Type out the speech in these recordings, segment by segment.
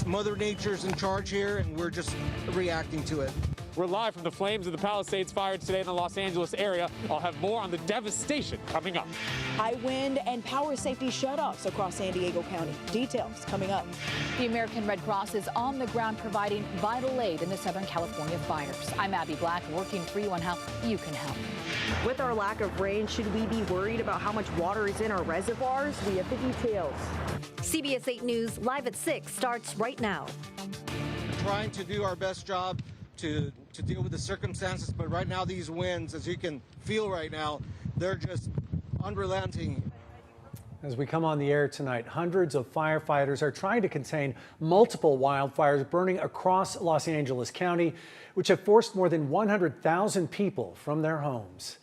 Mother Nature's in charge here, and we're just reacting to it. We're live from the flames of the Palisades fire today in the Los Angeles area. I'll have more on the devastation coming up. High wind and power safety shutoffs across San Diego County. Details coming up. The American Red Cross is on the ground providing vital aid in the Southern California fires. I'm Abby Black, working for you on how you can help. With our lack of rain, should we be worried about how much water is in our reservoirs? We have the details. CBS 8 News live at 6 starts right now. We're trying to do our best job to deal with the circumstances, but right now these winds, as you can feel right now, they're just unrelenting. As we come on the air tonight, hundreds of firefighters are trying to contain multiple wildfires burning across Los Angeles County, which have forced more than 100,000 people from their homes.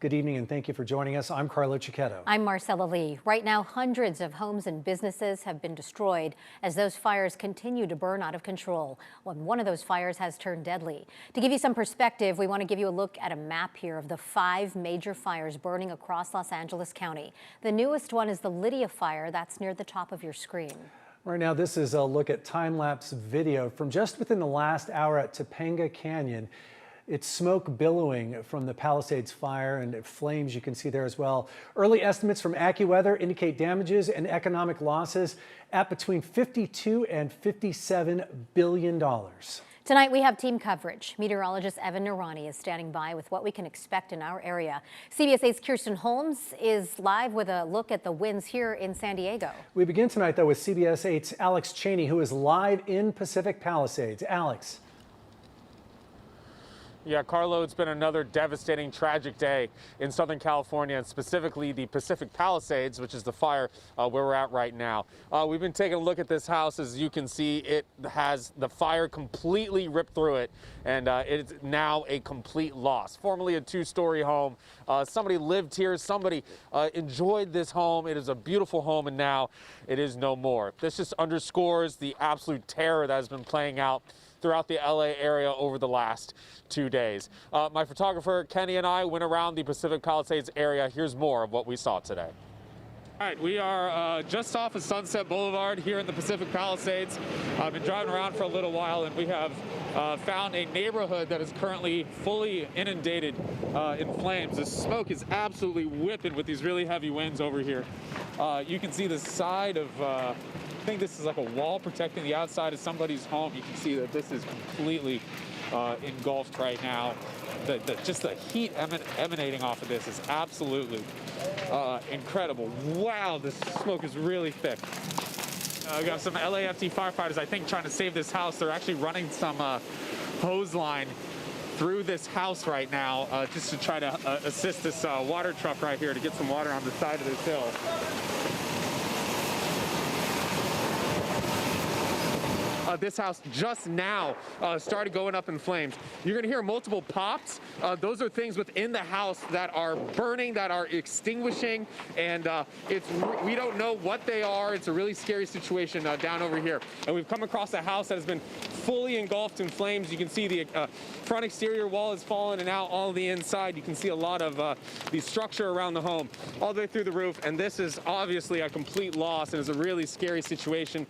Good evening and thank you for joining us. I'm Carlo Cicchetto. I'm Marcella Lee. Right now, hundreds of homes and businesses have been destroyed as those fires continue to burn out of control. One of those fires has turned deadly. To give you some perspective, we want to give you a look at a map here of the 5 major fires burning across Los Angeles County. The newest one is the Lydia fire. That's near the top of your screen. Right now, this is a look at time-lapse video from just within the last hour at Topanga Canyon. It's smoke billowing from the Palisades fire and flames you can see there as well. Early estimates from AccuWeather indicate damages and economic losses at between $52 and $57 billion. Tonight we have team coverage. Meteorologist Evan Narani is standing by with what we can expect in our area. CBS 8's Kirsten Holmes is live with a look at the winds here in San Diego. We begin tonight though with CBS 8's Alex Cheney, who is live in Pacific Palisades. Alex. Yeah, Carlo, it's been another devastating, tragic day in Southern California, and specifically the Pacific Palisades, which is the fire where we're at right now. We've been taking a look at this house. As you can see, it has the fire completely ripped through it, and it's now a complete loss. Formerly a 2-story home. Somebody lived here. Somebody enjoyed this home. It is a beautiful home, and now it is no more. This just underscores the absolute terror that has been playing out throughout the LA area over the last 2 days. My photographer Kenny and I went around the Pacific Palisades area. Here's more of what we saw today. All right, we are just off of Sunset Boulevard here in the Pacific Palisades. I've been driving around for a little while, and we have found a neighborhood that is currently fully inundated in flames. The smoke is absolutely whipping with these really heavy winds over here. You can see the side of I think this is like a wall protecting the outside of somebody's home. You can see that this is completely engulfed right now. Just the heat emanating off of this is absolutely incredible. Wow, this smoke is really thick. We got some LAFT firefighters, I think, trying to save this house. They're actually running some hose line through this house right now just to try to assist this water truck right here to get some water on the side of this hill. This house just now started going up in flames. You're going to hear multiple pops. Those are things within the house that are burning, that are extinguishing, and we don't know what they are. It's a really scary situation down over here. And we've come across a house that has been fully engulfed in flames. You can see the front exterior wall is fallen, and now all the inside. You can see a lot of the structure around the home all the way through the roof, and this is obviously a complete loss and is a really scary situation.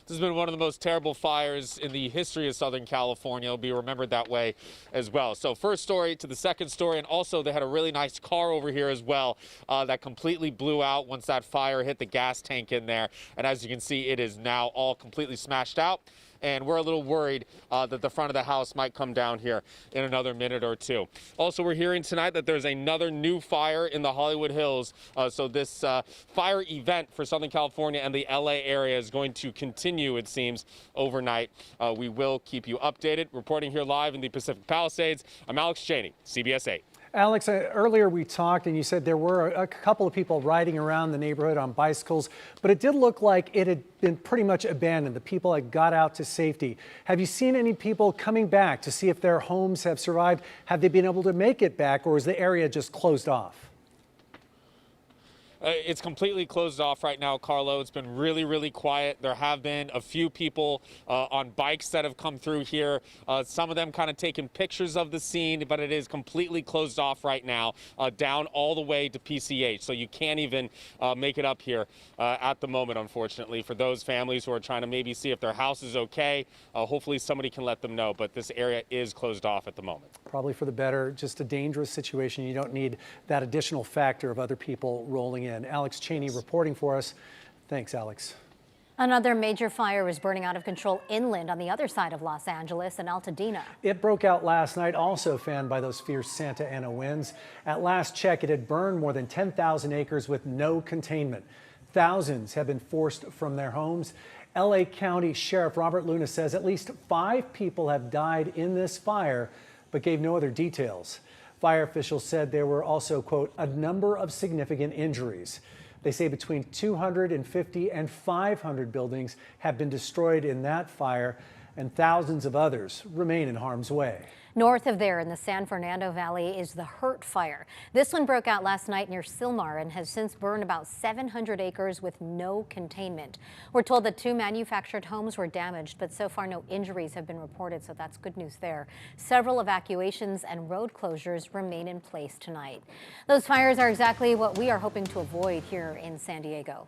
This has been one of the most terrible fires in the history of Southern California. It'll be remembered that way as well. So first story to the second story, and also they had a really nice car over here as well that completely blew out once that fire hit the gas tank in there. And as you can see, it is now all completely smashed out. And we're a little worried that the front of the house might come down here in another minute or two. Also, we're hearing tonight that there's another new fire in the Hollywood Hills. So this fire event for Southern California and the LA area is going to continue, it seems, overnight. We will keep you updated. Reporting here live in the Pacific Palisades, I'm Alex Cheney, CBS 8. Alex, earlier we talked and you said there were a couple of people riding around the neighborhood on bicycles, but it did look like it had been pretty much abandoned. The people had got out to safety. Have you seen any people coming back to see if their homes have survived? Have they been able to make it back, or is the area just closed off? It's completely closed off right now, Carlo. It's been really, really quiet. There have been a few people on bikes that have come through here. Some of them kind of taking pictures of the scene, but it is completely closed off right now, down all the way to PCH. So you can't even make it up here at the moment, unfortunately, for those families who are trying to maybe see if their house is okay. Hopefully somebody can let them know, but this area is closed off at the moment. Probably for the better. Just a dangerous situation. You don't need that additional factor of other people rolling in. Alex Cheney reporting for us. Thanks, Alex. Another major fire is burning out of control inland on the other side of Los Angeles in Altadena. It broke out last night, also fanned by those fierce Santa Ana winds. At last check, it had burned more than 10,000 acres with no containment. Thousands have been forced from their homes. LA County Sheriff Robert Luna says at least 5 people have died in this fire, but gave no other details. Fire officials said there were also, quote, a number of significant injuries. They say between 250 and 500 buildings have been destroyed in that fire, and thousands of others remain in harm's way. North of there in the San Fernando Valley is the Hurt Fire. This one broke out last night near Sylmar and has since burned about 700 acres with no containment. We're told that 2 manufactured homes were damaged, but so far no injuries have been reported, so that's good news there. Several evacuations and road closures remain in place tonight. Those fires are exactly what we are hoping to avoid here in San Diego.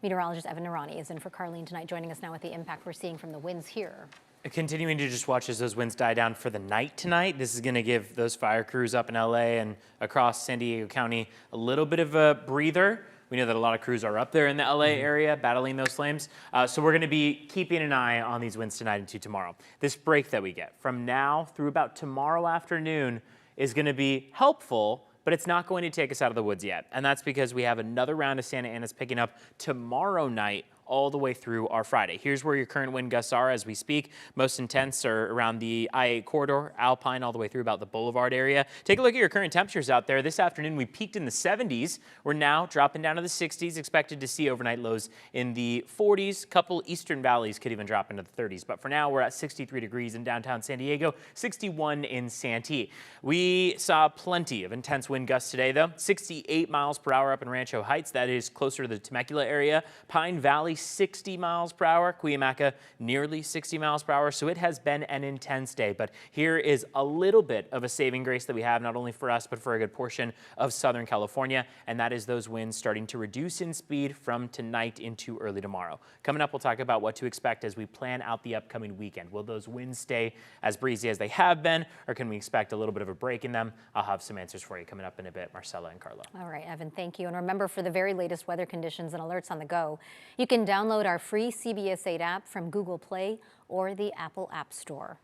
Meteorologist Evan Narani is in for Carlene tonight, joining us now with the impact we're seeing from the winds here. Continuing to just watch as those winds die down for the night tonight. This is going to give those fire crews up in LA and across San Diego County a little bit of a breather. We know that a lot of crews are up there in the LA area battling those flames. So we're going to be keeping an eye on these winds tonight into tomorrow. This break that we get from now through about tomorrow afternoon is going to be helpful, but it's not going to take us out of the woods yet. And that's because we have another round of Santa Anas picking up tomorrow night all the way through our Friday. Here's where your current wind gusts are as we speak. Most intense are around the I-8 corridor, Alpine, all the way through about the Boulevard area. Take a look at your current temperatures out there. This afternoon we peaked in the 70s. We're now dropping down to the 60s, expected to see overnight lows in the 40s. Couple eastern valleys could even drop into the 30s. But for now, we're at 63 degrees in downtown San Diego, 61 in Santee. We saw plenty of intense wind gusts today, though. 68 miles per hour up in Rancho Heights. That is closer to the Temecula area. Pine Valley, 60 miles per hour. Cuyamaca, nearly 60 miles per hour. So it has been an intense day. But here is a little bit of a saving grace that we have, not only for us, but for a good portion of Southern California. And that is those winds starting to reduce in speed from tonight into early tomorrow. Coming up, we'll talk about what to expect as we plan out the upcoming weekend. Will those winds stay as breezy as they have been, or can we expect a little bit of a break in them? I'll have some answers for you coming up in a bit. Marcella and Carlo. All right, Evan, thank you. And remember, for the very latest weather conditions and alerts on the go, you can download our free CBS 8 app from Google Play or the Apple App Store.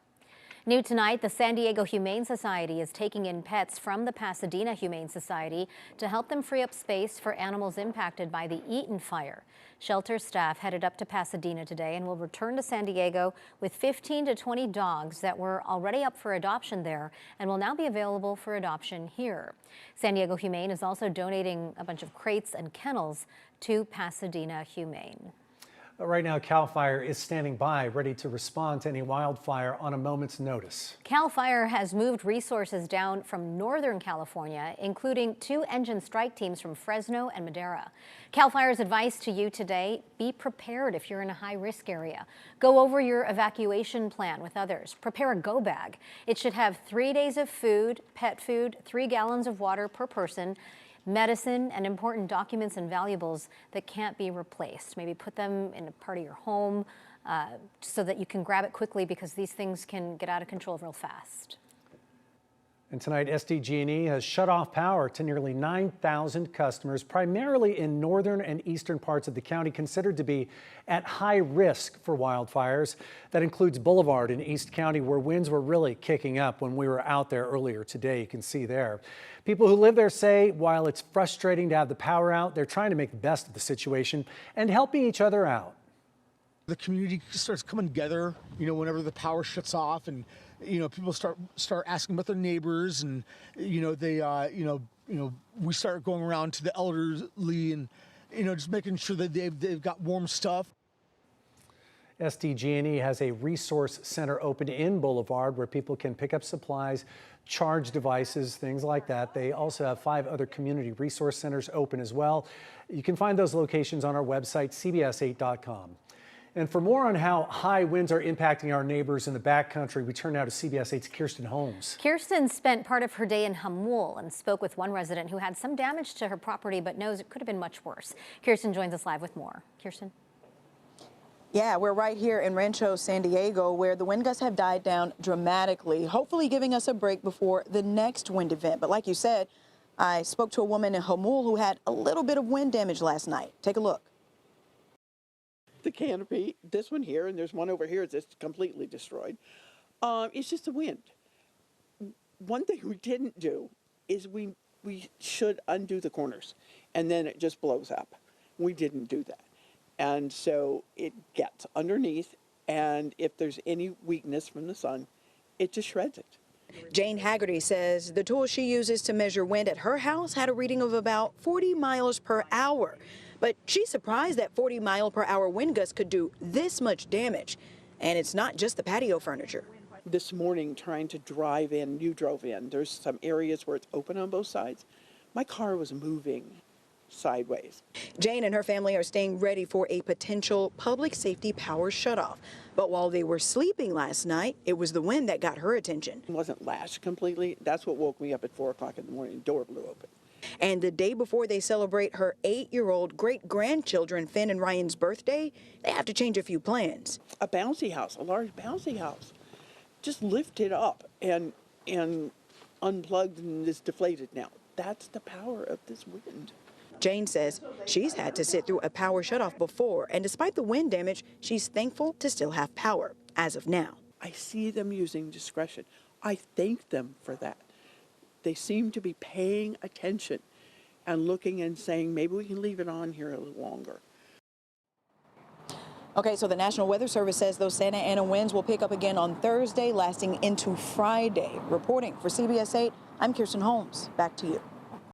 New tonight, the San Diego Humane Society is taking in pets from the Pasadena Humane Society to help them free up space for animals impacted by the Eaton fire. Shelter staff headed up to Pasadena today and will return to San Diego with 15 to 20 dogs that were already up for adoption there and will now be available for adoption here. San Diego Humane is also donating a bunch of crates and kennels to Pasadena Humane. Right now, CAL FIRE is standing by, ready to respond to any wildfire on a moment's notice. CAL FIRE has moved resources down from Northern California, including 2 engine strike teams from Fresno and Madera. CAL FIRE's advice to you today: be prepared if you're in a high-risk area. Go over your evacuation plan with others. Prepare a go bag. It should have 3 days of food, pet food, 3 gallons of water per person, medicine, and important documents and valuables that can't be replaced. Maybe put them in a part of your home so that you can grab it quickly, because these things can get out of control real fast. And tonight, SDG&E has shut off power to nearly 9,000 customers, primarily in northern and eastern parts of the county considered to be at high risk for wildfires. That includes Boulevard in East County, where winds were really kicking up when we were out there earlier today. You can see there. People who live there say while it's frustrating to have the power out, they're trying to make the best of the situation and helping each other out. The community starts coming together, whenever the power shuts off, and people start asking about their neighbors, and we start going around to the elderly and just making sure that they've got warm stuff. SDG&E has a resource center open in Boulevard where people can pick up supplies, charge devices, things like that. They also have 5 other community resource centers open as well. You can find those locations on our website, cbs8.com. And for more on how high winds are impacting our neighbors in the backcountry, we turn now to CBS 8's Kirsten Holmes. Kirsten spent part of her day in Hamul and spoke with one resident who had some damage to her property but knows it could have been much worse. Kirsten joins us live with more. Kirsten? Yeah, we're right here in Rancho San Diego where the wind gusts have died down dramatically, hopefully giving us a break before the next wind event. But like you said, I spoke to a woman in Hamul who had a little bit of wind damage last night. Take a look. The canopy, this one here, and there's one over here that's completely destroyed. It's just the wind. One thing we didn't do is we should undo the corners, and then it just blows up. We didn't do that. And so it gets underneath, and if there's any weakness from the sun, it just shreds it. Jane Haggerty says the tool she uses to measure wind at her house had a reading of about 40 miles per hour. But she's surprised that 40-mile-per-hour wind gusts could do this much damage. And it's not just the patio furniture. This morning, trying to drive in, you drove in, there's some areas where it's open on both sides. My car was moving sideways. Jane and her family are staying ready for a potential public safety power shutoff. But while they were sleeping last night, it was the wind that got her attention. It wasn't lashed completely. That's what woke me up at 4 o'clock in the morning. The door blew open. And the day before they celebrate her 8-year-old great-grandchildren, Finn and Ryan's birthday, they have to change a few plans. A bouncy house, a large bouncy house. Just lift it up and unplugged and is deflated now. That's the power of this wind. Jane says she's had to sit through a power shutoff before, and despite the wind damage, she's thankful to still have power as of now. I see them using discretion. I thank them for that. They seem to be paying attention and looking and saying, maybe we can leave it on here a little longer. Okay, so the National Weather Service says those Santa Ana winds will pick up again on Thursday, lasting into Friday. Reporting for CBS 8, I'm Kirsten Holmes. Back to you.